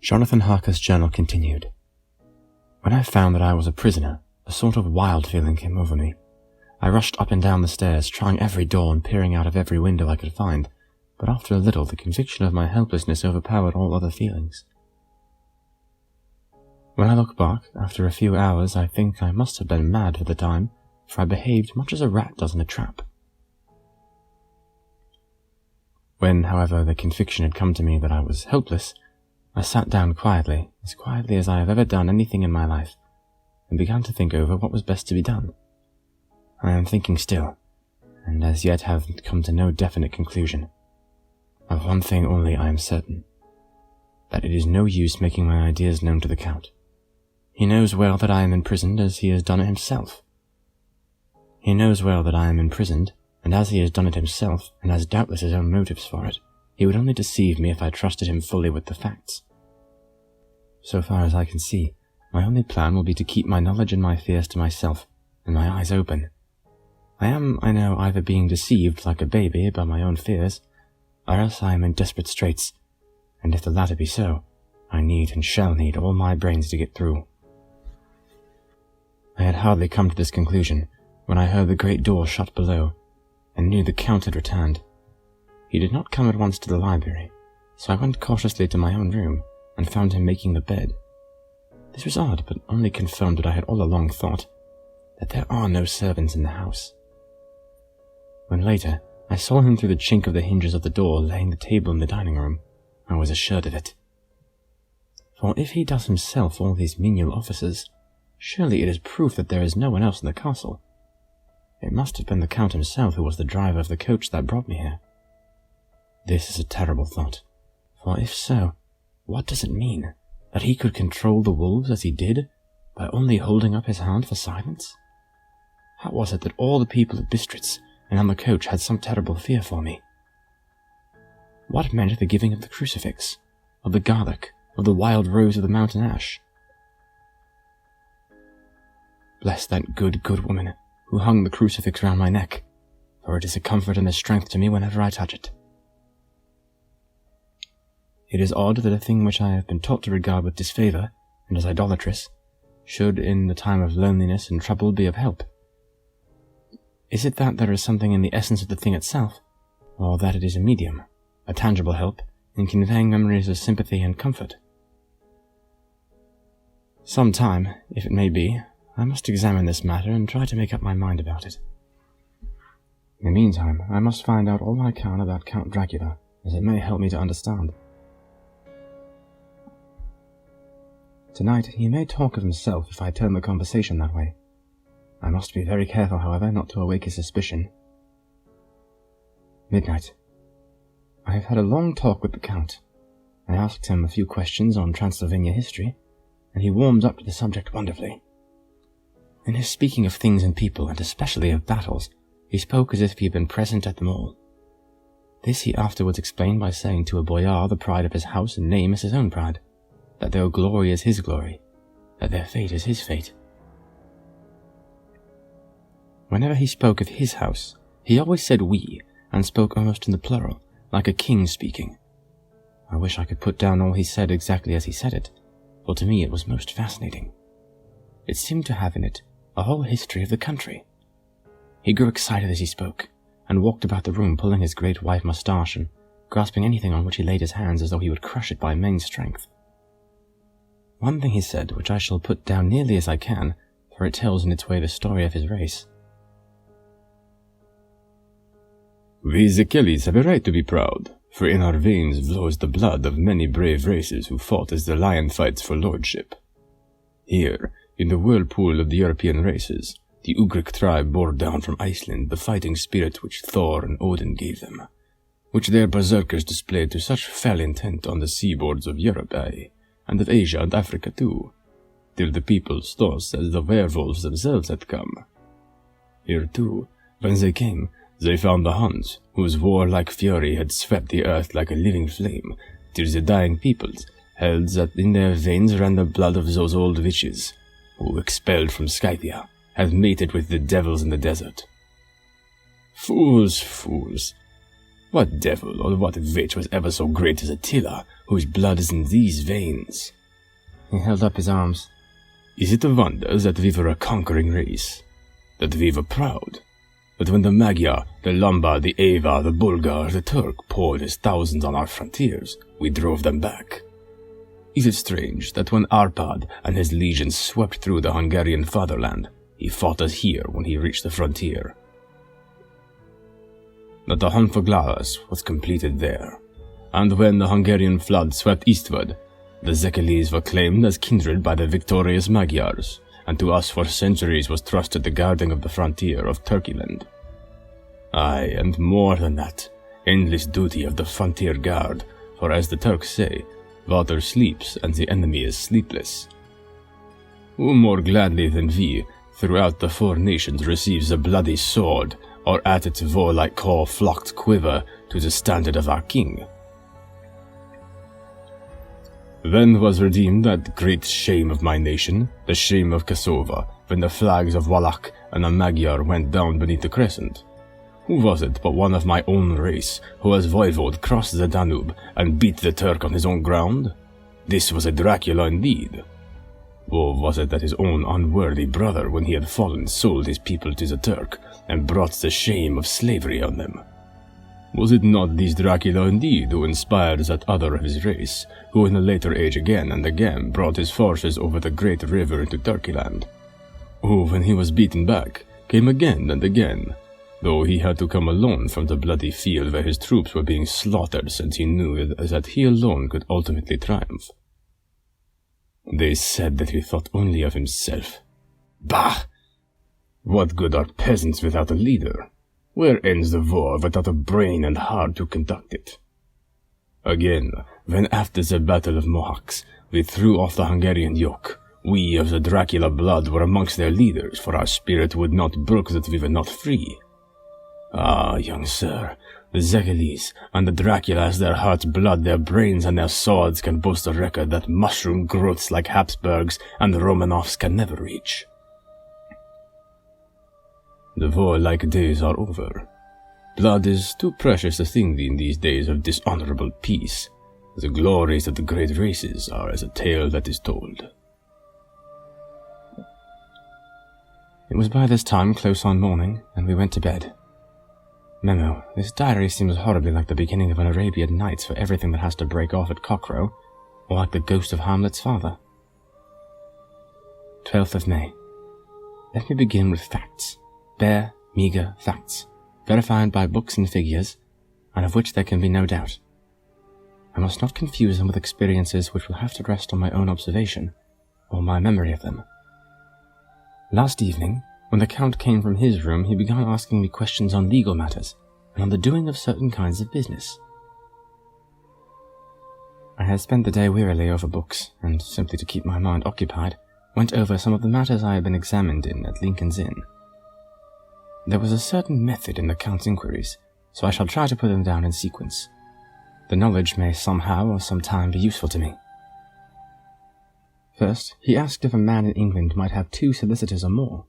Jonathan Harker's journal continued. When I found that I was a prisoner, a sort of wild feeling came over me. I rushed up and down the stairs, trying every door and peering out of every window I could find, but after a little the conviction of my helplessness overpowered all other feelings. When I look back, after a few hours, I think I must have been mad for the time, for I behaved much as a rat does in a trap. When, however, the conviction had come to me that I was helpless, I sat down quietly as I have ever done anything in my life, and began to think over what was best to be done. I am thinking still, and as yet have come to no definite conclusion. Of one thing only I am certain, that it is no use making my ideas known to the Count. He knows well that I am imprisoned as he has done it himself. He knows well that I am imprisoned, and as he has done it himself, and has doubtless his own motives for it, he would only deceive me if I trusted him fully with the facts. So far as I can see, my only plan will be to keep my knowledge and my fears to myself, and my eyes open. I am, I know, either being deceived like a baby by my own fears, or else I am in desperate straits, and if the latter be so, I need and shall need all my brains to get through. I had hardly come to this conclusion when I heard the great door shut below, and knew the Count had returned. He did not come at once to the library, so I went cautiously to my own room, and found him making the bed. This was odd, but only confirmed what I had all along thought, that there are no servants in the house. When later I saw him through the chink of the hinges of the door laying the table in the dining room, I was assured of it. For if he does himself all these menial offices, surely it is proof that there is no one else in the castle. It must have been the Count himself who was the driver of the coach that brought me here. This is a terrible thought, for if so, what does it mean? That he could control the wolves as he did, by only holding up his hand for silence? How was it that all the people at Bistritz and on the coach had some terrible fear for me? What meant the giving of the crucifix, of the garlic, of the wild rose of the mountain ash? Bless that good woman who hung the crucifix round my neck, for it is a comfort and a strength to me whenever I touch it. It is odd that a thing which I have been taught to regard with disfavour, and as idolatrous, should in the time of loneliness and trouble be of help. Is it that there is something in the essence of the thing itself, or that it is a medium, a tangible help, in conveying memories of sympathy and comfort? Some time, if it may be, I must examine this matter and try to make up my mind about it. In the meantime, I must find out all I can about Count Dracula, as it may help me to understand. Tonight he may talk of himself if I turn the conversation that way. I must be very careful, however, not to awake his suspicion. Midnight. I have had a long talk with the Count. I asked him a few questions on Transylvania history, and he warmed up to the subject wonderfully. In his speaking of things and people, and especially of battles, he spoke as if he had been present at them all. This he afterwards explained by saying to a boyar the pride of his house and name is his own pride, that their glory is his glory, that their fate is his fate. Whenever he spoke of his house, he always said we, and spoke almost in the plural, like a king speaking. I wish I could put down all he said exactly as he said it, for to me it was most fascinating. It seemed to have in it a whole history of the country. He grew excited as he spoke, and walked about the room pulling his great white moustache and grasping anything on which he laid his hands as though he would crush it by main strength. One thing he said, which I shall put down nearly as I can, for it tells in its way the story of his race. We the Kellys have a right to be proud, for in our veins flows the blood of many brave races who fought as the lion fights for lordship. Here, in the whirlpool of the European races, the Ugric tribe bore down from Iceland the fighting spirit which Thor and Odin gave them, which their berserkers displayed to such fell intent on the seaboards of Europe, aye, and of Asia and Africa too, till the peoples thought as the werewolves themselves had come. Here too, when they came, they found the Huns, whose warlike fury had swept the earth like a living flame, till the dying peoples held that in their veins ran the blood of those old witches, who, expelled from Scythia, had mated with the devils in the desert. Fools, fools! What devil or what witch was ever so great as Attila, whose blood is in these veins? He held up his arms. Is it a wonder that we were a conquering race? That we were proud? That when the Magyar, the Lombard, the Avar, the Bulgar, the Turk poured his thousands on our frontiers, we drove them back? Is it strange that when Arpad and his legions swept through the Hungarian fatherland, he fought us here when he reached the frontier? That the hunt for Glarus was completed there, and when the Hungarian flood swept eastward, the Zekelis were claimed as kindred by the victorious Magyars, and to us for centuries was trusted the guarding of the frontier of Turkeyland. Aye, and more than that, endless duty of the frontier guard, for as the Turks say, water sleeps and the enemy is sleepless. Who more gladly than we, throughout the four nations, receives a bloody sword, or at its warlike call flocked quiver to the standard of our king? Then was redeemed that great shame of my nation, the shame of Kosova, when the flags of Wallach and the Magyar went down beneath the crescent. Who was it but one of my own race, who as voivode crossed the Danube and beat the Turk on his own ground? This was a Dracula indeed. Or was it that his own unworthy brother, when he had fallen, sold his people to the Turk, and brought the shame of slavery on them? Was it not this Dracula indeed who inspired that other of his race, who in a later age again and again brought his forces over the great river into Turkeyland? Who, when he was beaten back, came again and again, though he had to come alone from the bloody field where his troops were being slaughtered, since he knew that he alone could ultimately triumph? They said that he thought only of himself. Bah! What good are peasants without a leader? Where ends the war without a brain and heart to conduct it? Again, when after the Battle of Mohacs we threw off the Hungarian yoke, we of the Dracula blood were amongst their leaders, for our spirit would not brook that we were not free. Ah, young sir, the Zekelis and the Draculas, their heart's blood, their brains, and their swords can boast a record that mushroom growths like Habsburgs and the Romanovs can never reach. The warlike days are over. Blood is too precious a thing in these days of dishonorable peace. The glories of the great races are as a tale that is told. It was by this time close on morning, and we went to bed. Memo, this diary seems horribly like the beginning of an Arabian Nights for everything that has to break off at cockcrow, or like the ghost of Hamlet's father. 12th of May. Let me begin with facts. Bare, meagre facts, verified by books and figures, and of which there can be no doubt. I must not confuse them with experiences which will have to rest on my own observation, or my memory of them. Last evening, when the Count came from his room, he began asking me questions on legal matters, and on the doing of certain kinds of business. I had spent the day wearily over books, and simply to keep my mind occupied, went over some of the matters I had been examined in at Lincoln's Inn. There was a certain method in the Count's inquiries, so I shall try to put them down in sequence. The knowledge may somehow or sometime be useful to me. First, he asked if a man in England might have 2 solicitors or more.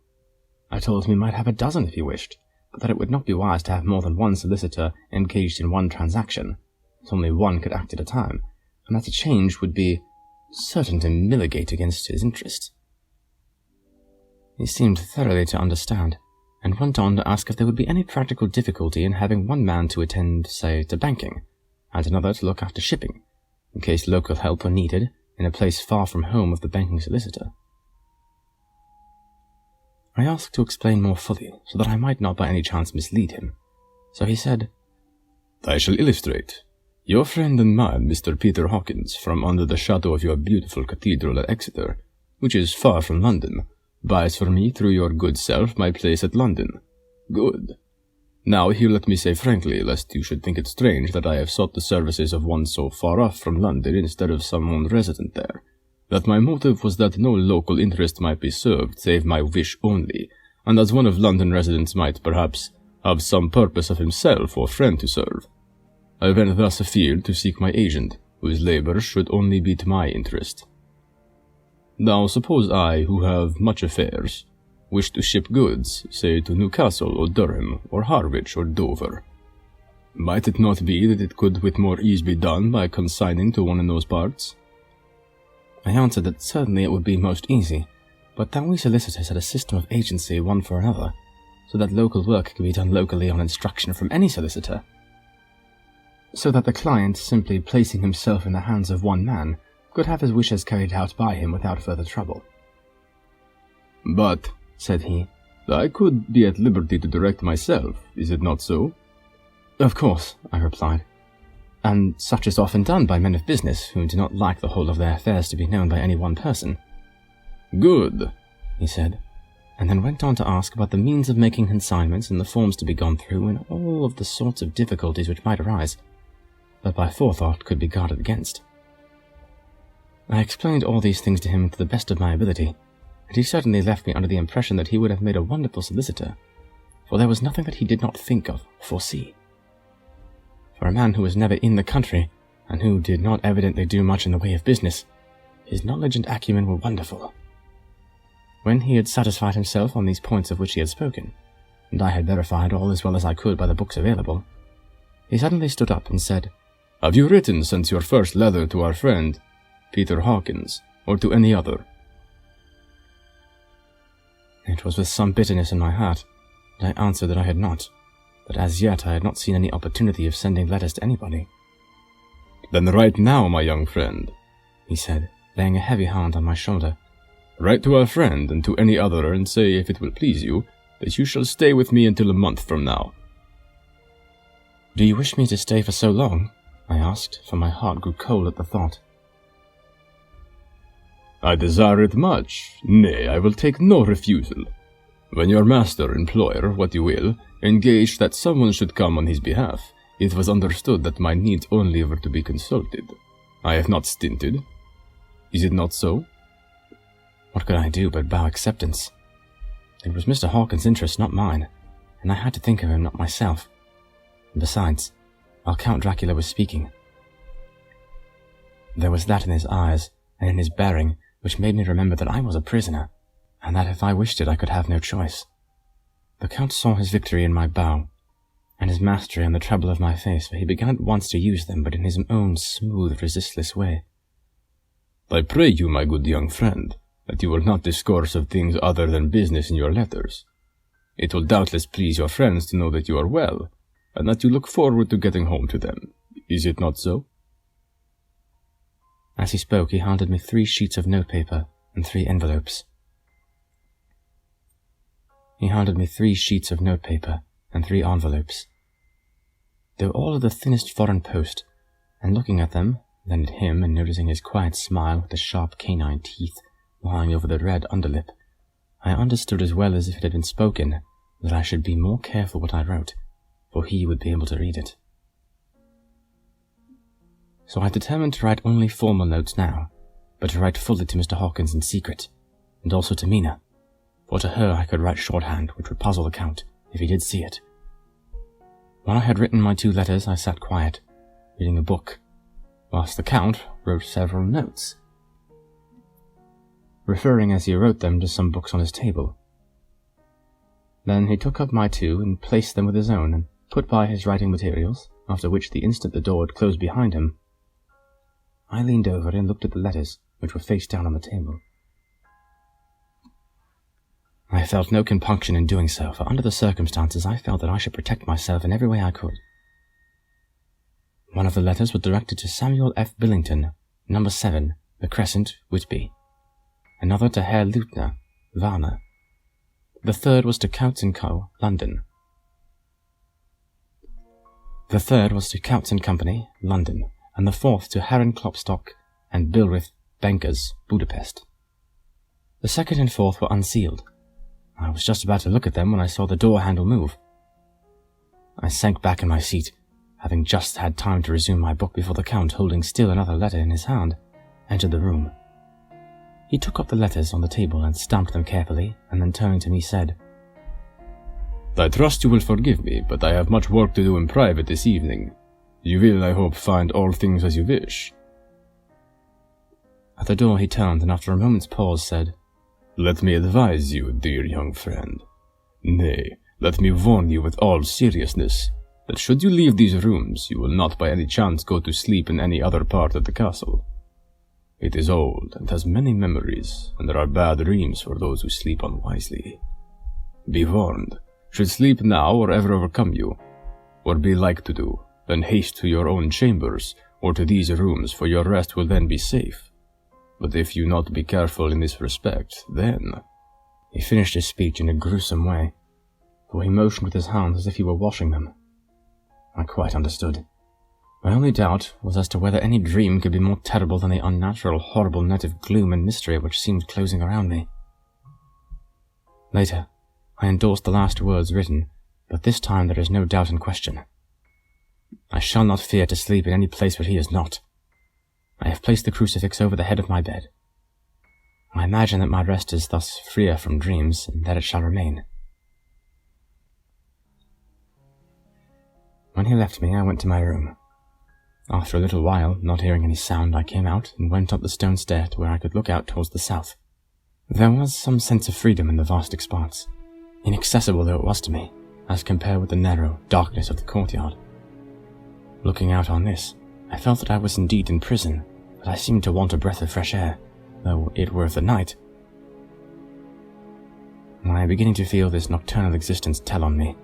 I told him he might have a dozen if he wished, but that it would not be wise to have more than 1 solicitor engaged in one transaction, as only one could act at a time, and that a change would be certain to militate against his interest. He seemed thoroughly to understand, and went on to ask if there would be any practical difficulty in having one man to attend, say, to banking, and another to look after shipping, in case local help were needed in a place far from home of the banking solicitor. I asked to explain more fully, so that I might not by any chance mislead him. So he said, I shall illustrate. Your friend and mine, Mr. Peter Hawkins, from under the shadow of your beautiful cathedral at Exeter, which is far from London, buys for me through your good self my place at London. Good. Now here let me say frankly, lest you should think it strange that I have sought the services of one so far off from London instead of someone resident there, that my motive was that no local interest might be served save my wish only, and as one of London residents might, perhaps, have some purpose of himself or friend to serve. I went thus afield to seek my agent, whose labour should only be to my interest. Now suppose I, who have much affairs, wish to ship goods, say to Newcastle or Durham or Harwich or Dover. Might it not be that it could with more ease be done by consigning to one in those parts? I answered that certainly it would be most easy, but that we solicitors had a system of agency one for another, so that local work could be done locally on instruction from any solicitor, so that the client, simply placing himself in the hands of one man, could have his wishes carried out by him without further trouble. But, said he, I could be at liberty to direct myself, is it not so? Of course, I replied, and such is often done by men of business who do not like the whole of their affairs to be known by any one person. Good, he said, and then went on to ask about the means of making consignments and the forms to be gone through and all of the sorts of difficulties which might arise, but by forethought could be guarded against. I explained all these things to him to the best of my ability, and he certainly left me under the impression that he would have made a wonderful solicitor, for there was nothing that he did not think of or foresee. For a man who was never in the country, and who did not evidently do much in the way of business, his knowledge and acumen were wonderful. When he had satisfied himself on these points of which he had spoken, and I had verified all as well as I could by the books available, he suddenly stood up and said, Have you written since your first letter to our friend, Peter Hawkins, or to any other? It was with some bitterness in my heart that I answered that I had not, but as yet I had not seen any opportunity of sending letters to anybody. Then write now, my young friend, he said, laying a heavy hand on my shoulder. Write to our friend and to any other and say, if it will please you, that you shall stay with me until a month from now. Do you wish me to stay for so long? I asked, for my heart grew cold at the thought. I desire it much. Nay, I will take no refusal. When your master, employer, what you will, engaged that someone should come on his behalf, it was understood that my needs only were to be consulted. I have not stinted. Is it not so? What could I do but bow acceptance? It was Mr. Hawkins' interest, not mine, and I had to think of him, not myself. And besides, while Count Dracula was speaking, there was that in his eyes and in his bearing which made me remember that I was a prisoner, and that if I wished it I could have no choice. The Count saw his victory in my bow, and his mastery in the trouble of my face, for he began at once to use them, but in his own smooth, resistless way. I pray you, my good young friend, that you will not discourse of things other than business in your letters. It will doubtless please your friends to know that you are well, and that you look forward to getting home to them. Is it not so? As he spoke, he handed me 3 sheets of notepaper and 3 envelopes. They were all of the thinnest foreign post, and looking at them, then at him, and noticing his quiet smile with the sharp canine teeth lying over the red underlip, I understood as well as if it had been spoken that I should be more careful what I wrote, for he would be able to read it. So I determined to write only formal notes now, but to write fully to Mr. Hawkins in secret, and also to Mina, for to her I could write shorthand, which would puzzle the Count, if he did see it. When I had written my 2 letters, I sat quiet, reading a book, whilst the Count wrote several notes, referring as he wrote them to some books on his table. Then he took up my 2 and placed them with his own, and put by his writing materials, after which the instant the door had closed behind him, I leaned over and looked at the letters, which were face down on the table. I felt no compunction in doing so, for under the circumstances I felt that I should protect myself in every way I could. One of the letters was directed to Samuel F. Billington, No. 7, The Crescent, Whitby. Another to Herr Leutner, Varna. The third was to Coutts & Co., London. And the fourth to Herren Klopstock and Bilrith, Bankers, Budapest. The second and fourth were unsealed. I was just about to look at them when I saw the door handle move. I sank back in my seat, having just had time to resume my book before the Count, holding still another letter in his hand, entered the room. He took up the letters on the table and stamped them carefully, and then turning to me said, I trust you will forgive me, but I have much work to do in private this evening. You will, I hope, find all things as you wish. At the door he turned, and after a moment's pause said, Let me advise you, dear young friend. Nay, let me warn you with all seriousness. that should you leave these rooms, you will not by any chance go to sleep in any other part of the castle. It is old and has many memories, and there are bad dreams for those who sleep unwisely. Be warned, should sleep now or ever overcome you, or be like to do, then haste to your own chambers, or to these rooms, for your rest will then be safe. But if you not be careful in this respect, then—" He finished his speech in a gruesome way, for he motioned with his hands as if he were washing them. I quite understood. My only doubt was as to whether any dream could be more terrible than the unnatural, horrible net of gloom and mystery which seemed closing around me. Later, I endorsed the last words written, but this time there is no doubt in question. I shall not fear to sleep in any place where he is not. I have placed the crucifix over the head of my bed. I imagine that my rest is thus freer from dreams, and that it shall remain. When he left me, I went to my room. After a little while, not hearing any sound, I came out and went up the stone stair to where I could look out towards the south. There was some sense of freedom in the vast expanse, inaccessible though it was to me, as compared with the narrow darkness of the courtyard. Looking out on this, I felt that I was indeed in prison, but I seemed to want a breath of fresh air, though it were of the night. I am beginning to feel this nocturnal existence tell on me.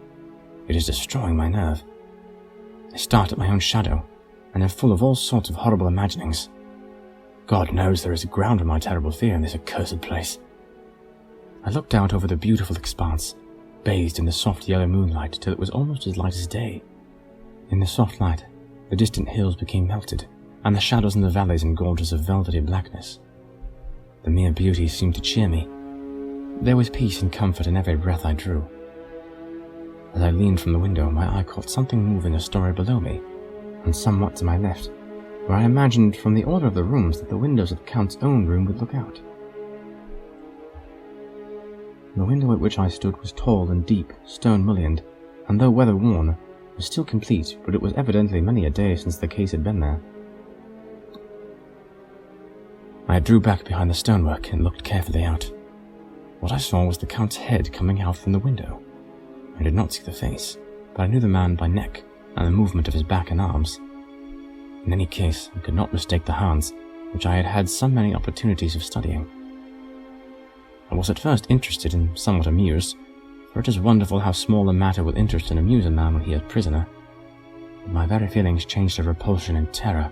It is destroying my nerve. I start at my own shadow, and am full of all sorts of horrible imaginings. God knows there is a ground for my terrible fear in this accursed place. I looked out over the beautiful expanse, bathed in the soft yellow moonlight till it was almost as light as day. In the soft light, the distant hills became melted, and the shadows in the valleys and gorges of velvety blackness. The mere beauty seemed to cheer me. There was peace and comfort in every breath I drew. As I leaned from the window, my eye caught something moving a story below me, and somewhat to my left, where I imagined from the order of the rooms that the windows of the Count's own room would look out. The window at which I stood was tall and deep, stone-mullioned, and though weather-worn, was still complete, but it was evidently many a day since the case had been there. I drew back behind the stonework and looked carefully out. What I saw was the Count's head coming out from the window. I did not see the face, but I knew the man by neck and the movement of his back and arms. In any case, I could not mistake the hands, which I had had so many opportunities of studying. I was at first interested and somewhat amused, for it is wonderful how small a matter will interest and amuse a man when he is prisoner. But my very feelings changed to repulsion and terror.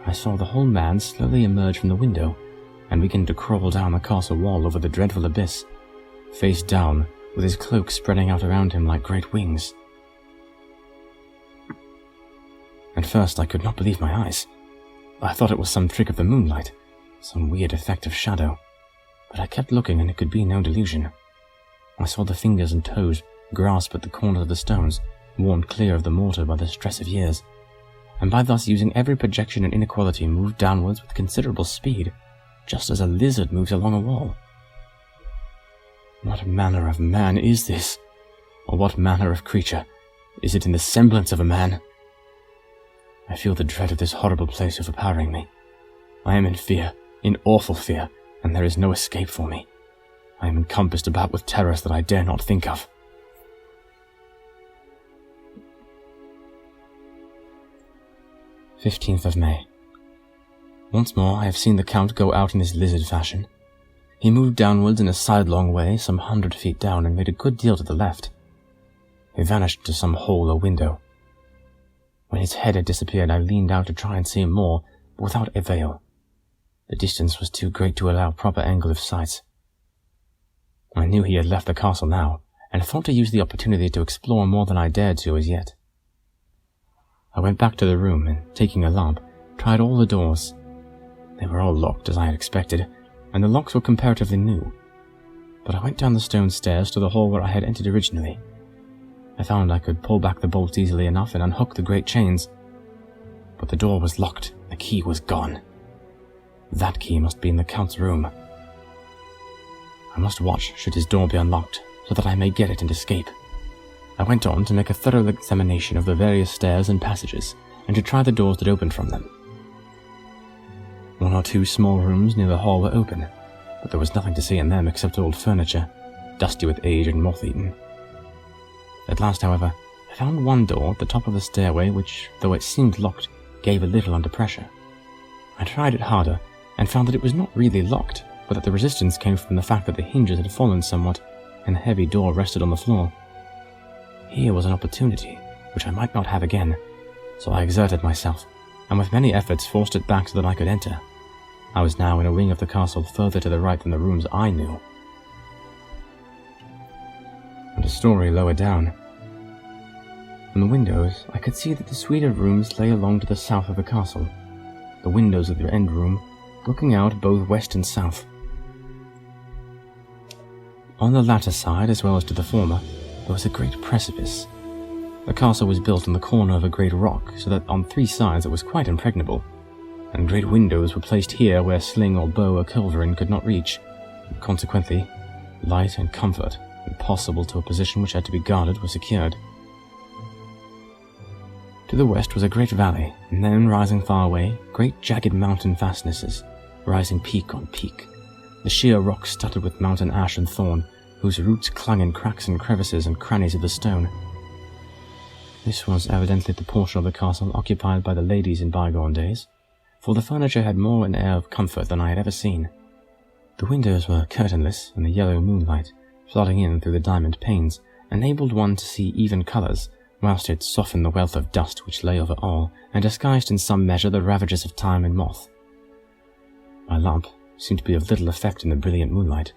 I saw the whole man slowly emerge from the window and begin to crawl down the castle wall over the dreadful abyss, face down, with his cloak spreading out around him like great wings. At first I could not believe my eyes. I thought it was some trick of the moonlight, some weird effect of shadow, but I kept looking and it could be no delusion. I saw the fingers and toes grasp at the corners of the stones, worn clear of the mortar by the stress of years, and by thus using every projection and inequality moved downwards with considerable speed, just as a lizard moves along a wall. What manner of man is this? Or what manner of creature? Is it in the semblance of a man? I feel the dread of this horrible place overpowering me. I am in fear, in awful fear, and there is no escape for me. I am encompassed about with terrors that I dare not think of. 15th of May. Once more I have seen the Count go out in his lizard fashion. He moved downwards in a sidelong way some 100 feet down and made a good deal to the left. He vanished into some hole or window. When his head had disappeared, I leaned out to try and see him more, but without avail. The distance was too great to allow proper angle of sight. I knew he had left the castle now, and thought to use the opportunity to explore more than I dared to as yet. I went back to the room and, taking a lamp, tried all the doors. They were all locked, as I had expected, and the locks were comparatively new. But I went down the stone stairs to the hall where I had entered originally. I found I could pull back the bolts easily enough and unhook the great chains. But the door was locked, the key was gone. That key must be in the Count's room. I must watch should his door be unlocked, so that I may get it and escape. I went on to make a thorough examination of the various stairs and passages, and to try the doors that opened from them. 1 or 2 small rooms near the hall were open, but there was nothing to see in them except old furniture, dusty with age and moth-eaten. At last, however, I found one door at the top of the stairway which, though it seemed locked, gave a little under pressure. I tried it harder, and found that it was not really locked, but that the resistance came from the fact that the hinges had fallen somewhat, and the heavy door rested on the floor. Here was an opportunity, which I might not have again, so I exerted myself, and with many efforts forced it back so that I could enter. I was now in a wing of the castle further to the right than the rooms I knew, and a story lower down. From the windows, I could see that the suite of rooms lay along to the south of the castle, the windows of the end room looking out both west and south. On the latter side, as well as to the former, there was a great precipice. The castle was built on the corner of a great rock, so that on 3 sides it was quite impregnable, and great windows were placed here where sling or bow or culverin could not reach, and consequently, light and comfort, impossible to a position which had to be guarded, were secured. To the west was a great valley, and then, rising far away, great jagged mountain fastnesses, rising peak on peak, the sheer rock studded with mountain ash and thorn, whose roots clung in cracks and crevices and crannies of the stone. This was evidently the portion of the castle occupied by the ladies in bygone days, for the furniture had more an air of comfort than I had ever seen. The windows were curtainless, and the yellow moonlight, flooding in through the diamond panes, enabled one to see even colours, whilst it softened the wealth of dust which lay over all, and disguised in some measure the ravages of time and moth. My lamp seemed to be of little effect in the brilliant moonlight,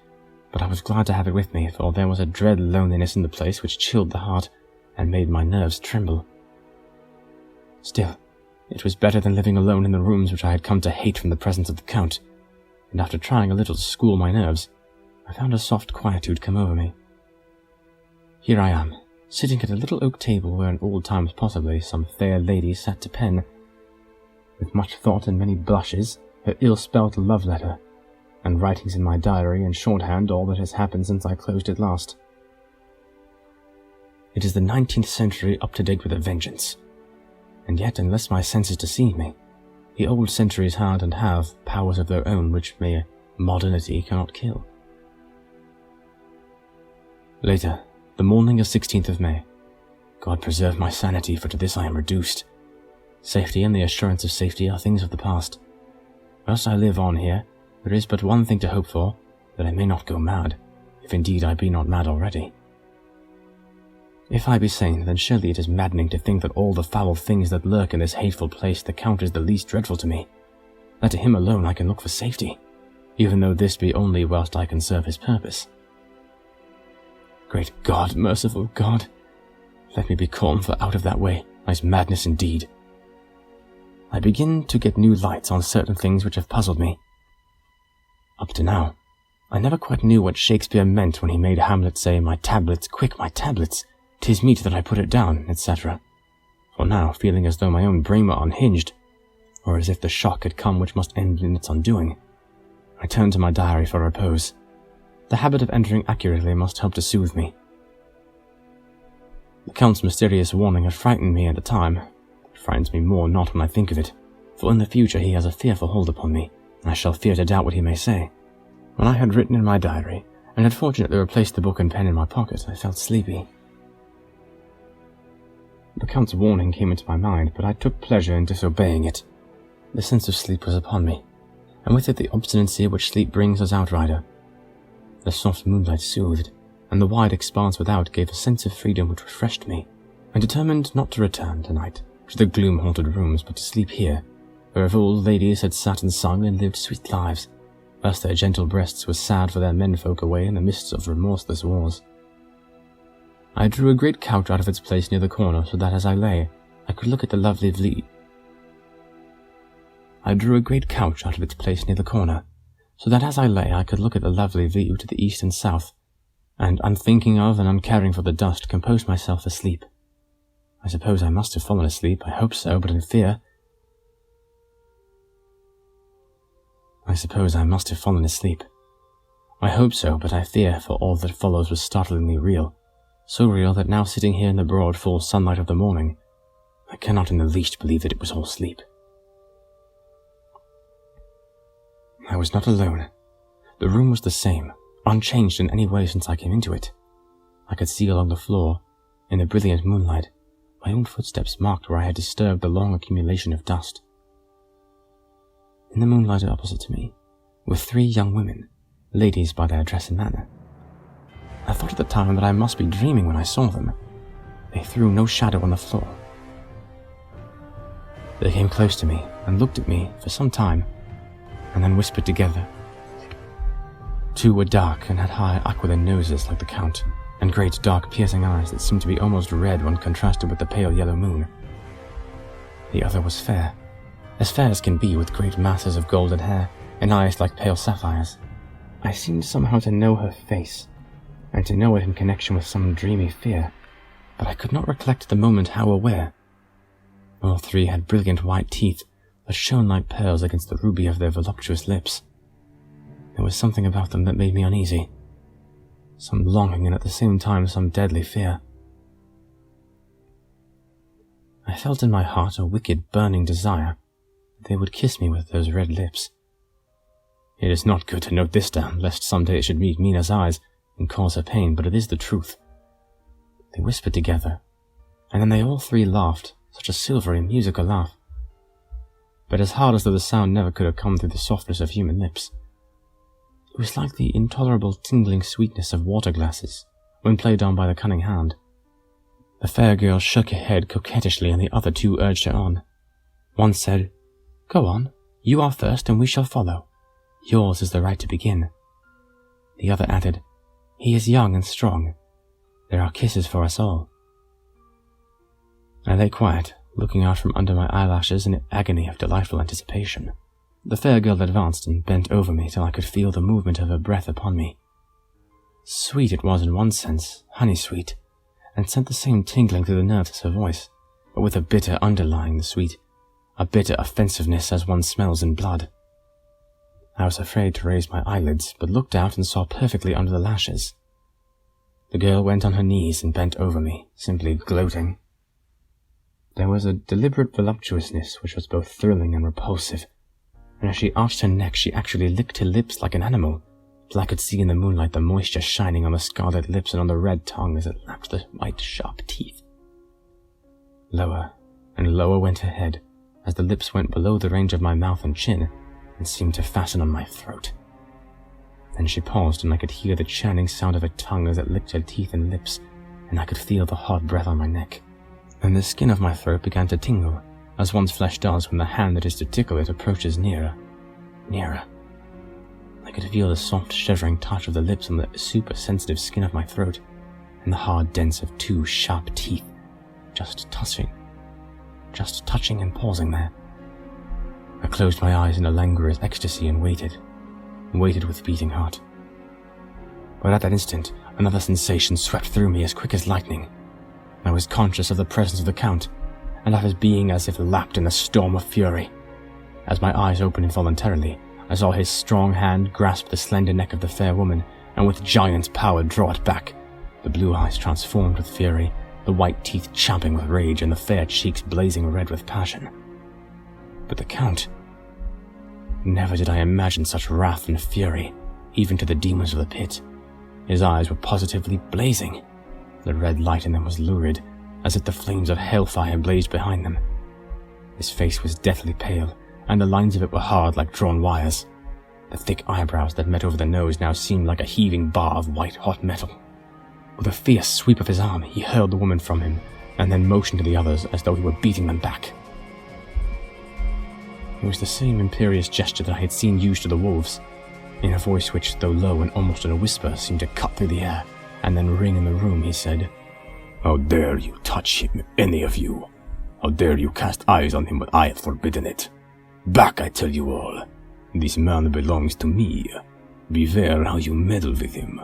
but I was glad to have it with me, for there was a dread loneliness in the place which chilled the heart, and made my nerves tremble. Still, it was better than living alone in the rooms which I had come to hate from the presence of the Count, and after trying a little to school my nerves, I found a soft quietude come over me. Here I am, sitting at a little oak table where in old times possibly some fair lady sat to pen, with much thought and many blushes, her ill-spelt love letter, and writings in my diary in shorthand all that has happened since I closed it last. It is the 19th century up to date with a vengeance, and yet, unless my senses deceive me, the old centuries had and have powers of their own which mere modernity cannot kill. Later, the morning of 16th of May. God preserve my sanity, for to this I am reduced. Safety and the assurance of safety are things of the past. Whilst I live on here, there is but one thing to hope for, that I may not go mad, if indeed I be not mad already. If I be sane, then surely it is maddening to think that all the foul things that lurk in this hateful place the Count is the least dreadful to me, that to him alone I can look for safety, even though this be only whilst I can serve his purpose. Great God, merciful God, let me be calm, for out of that way lies madness indeed. I begin to get new lights on certain things which have puzzled me. Up to now, I never quite knew what Shakespeare meant when he made Hamlet say, "My tablets, quick, my tablets, 'tis meet that I put it down," etc. For now, feeling as though my own brain were unhinged, or as if the shock had come which must end in its undoing, I turned to my diary for repose. The habit of entering accurately must help to soothe me. The Count's mysterious warning had frightened me at the time. It frightens me more not when I think of it, for in the future he has a fearful hold upon me, and I shall fear to doubt what he may say. When I had written in my diary, and had fortunately replaced the book and pen in my pocket, I felt sleepy. The Count's warning came into my mind, but I took pleasure in disobeying it. The sense of sleep was upon me, and with it the obstinacy which sleep brings as outrider. The soft moonlight soothed, and the wide expanse without gave a sense of freedom which refreshed me. I determined not to return tonight to the gloom-haunted rooms, but to sleep here, where of old ladies had sat and sung and lived sweet lives, whilst their gentle breasts were sad for their menfolk away in the mists of remorseless wars. I drew a great couch out of its place near the corner, so that as I lay, I could look at the lovely view to the east and south, and, unthinking of and uncaring for the dust, compose myself for sleep. I suppose I must have fallen asleep, I hope so, but I fear for all that follows was startlingly real, so real that now sitting here in the broad full sunlight of the morning, I cannot in the least believe that it was all sleep. I was not alone. The room was the same, unchanged in any way since I came into it. I could see along the floor, in the brilliant moonlight, My own footsteps marked where I had disturbed the long accumulation of dust. In the moonlight opposite to me were 3 young women, ladies by their dress and manner. I thought at the time that I must be dreaming when I saw them. They threw no shadow on the floor. They came close to me and looked at me for some time, and then whispered together. 2 were dark and had high aquiline noses like the Count, and great dark piercing eyes that seemed to be almost red when contrasted with the pale yellow moon. The other was fair as can be, with great masses of golden hair and eyes like pale sapphires. I seemed somehow to know her face, and to know it in connection with some dreamy fear, but I could not recollect at the moment how or where. All 3 had brilliant white teeth that shone like pearls against the ruby of their voluptuous lips. There was something about them that made me uneasy, some longing and at the same time some deadly fear. I felt in my heart a wicked burning desire that they would kiss me with those red lips. It is not good to note this down, lest some day it should meet Mina's eyes and cause her pain, but it is the truth. They whispered together, and then they all 3 laughed, such a silvery, musical laugh, but as hard as though the sound never could have come through the softness of human lips. It was like the intolerable tingling sweetness of water glasses when played on by the cunning hand. The fair girl shook her head coquettishly, and the other 2 urged her on. One said, "Go on, you are first and we shall follow. Yours is the right to begin." The other added, "He is young and strong. There are kisses for us all." I lay quiet, looking out from under my eyelashes in an agony of delightful anticipation. The fair girl advanced and bent over me till I could feel the movement of her breath upon me. Sweet it was in one sense, honey-sweet, and sent the same tingling through the nerves as her voice, but with a bitter underlying the sweet, a bitter offensiveness as one smells in blood. I was afraid to raise my eyelids, but looked out and saw perfectly under the lashes. The girl went on her knees and bent over me, simply gloating. There was a deliberate voluptuousness which was both thrilling and repulsive, and as she arched her neck she actually licked her lips like an animal, till I could see in the moonlight the moisture shining on the scarlet lips and on the red tongue as it lapped the white sharp teeth. Lower and lower went her head, as the lips went below the range of my mouth and chin, and seemed to fasten on my throat. Then she paused, and I could hear the churning sound of her tongue as it licked her teeth and lips, and I could feel the hot breath on my neck. Then the skin of my throat began to tingle, as one's flesh does when the hand that is to tickle it approaches nearer, nearer. I could feel the soft, shivering touch of the lips on the super-sensitive skin of my throat, and the hard dents of 2 sharp teeth, just touching and pausing there. I closed my eyes in a languorous ecstasy and waited with beating heart. But at that instant, another sensation swept through me as quick as lightning. I was conscious of the presence of the Count, and of his being as if lapped in a storm of fury. As my eyes opened involuntarily, I saw his strong hand grasp the slender neck of the fair woman, and with giant power draw it back, the blue eyes transformed with fury, the white teeth champing with rage, and the fair cheeks blazing red with passion. But the Count... Never did I imagine such wrath and fury, even to the demons of the pit. His eyes were positively blazing. The red light in them was lurid, as if the flames of hellfire blazed behind them. His face was deathly pale, and the lines of it were hard like drawn wires. The thick eyebrows that met over the nose now seemed like a heaving bar of white-hot metal. With a fierce sweep of his arm, he hurled the woman from him, and then motioned to the others as though he were beating them back. It was the same imperious gesture that I had seen used to the wolves, in a voice which, though low and almost in a whisper, seemed to cut through the air, and then ring in the room. He said, "How dare you touch him, any of you? How dare you cast eyes on him when I have forbidden it? Back, I tell you all. This man belongs to me. Beware how you meddle with him,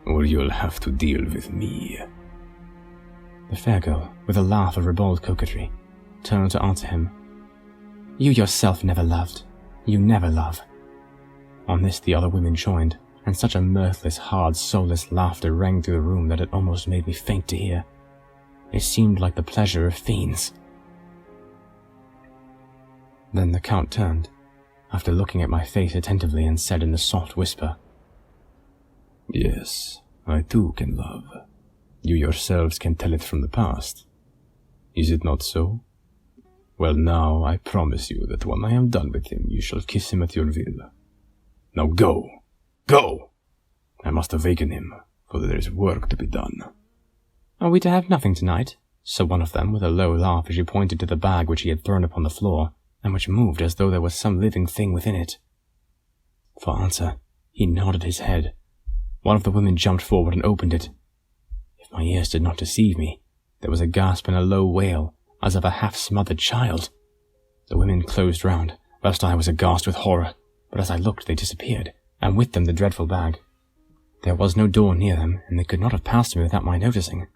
or you'll have to deal with me." The fair girl, with a laugh of ribald coquetry, turned to answer him. "You yourself never loved. You never love." On this the other women joined, and such a mirthless, hard, soulless laughter rang through the room that it almost made me faint to hear. It seemed like the pleasure of fiends. Then the Count turned, after looking at my face attentively, and said in a soft whisper, "Yes, I too can love. You yourselves can tell it from the past. Is it not so? Well, now I promise you that when I am done with him, you shall kiss him at your will. Now go! Go! I must awaken him, for there is work to be done. Are we to have nothing tonight? Said one of them with a low laugh as she pointed to the bag which he had thrown upon the floor, and which moved as though there was some living thing within it. For answer, he nodded his head. One of the women jumped forward and opened it. If my ears did not deceive me, there was a gasp and a low wail, as of a half-smothered child. The women closed round, whilst I was aghast with horror, but as I looked they disappeared, and with them the dreadful bag. There was no door near them, and they could not have passed me without my noticing.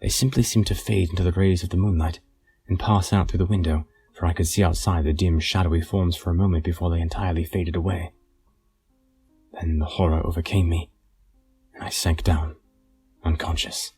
They simply seemed to fade into the rays of the moonlight, and pass out through the window, for I could see outside the dim, shadowy forms for a moment before they entirely faded away. Then the horror overcame me, and I sank down, unconscious.